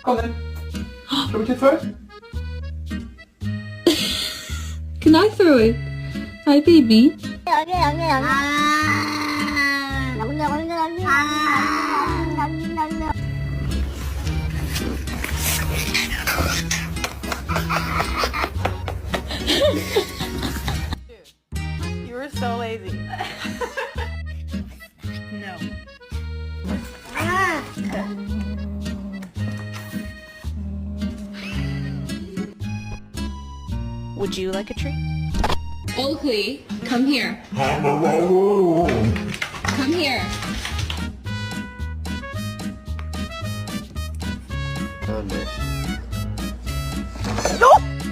Kom nu. Shall we just throw it? Can I throw it? Hi, baby. You were so lazy. No. Would you like a treat? Oakley, come here. Come here. Oh no.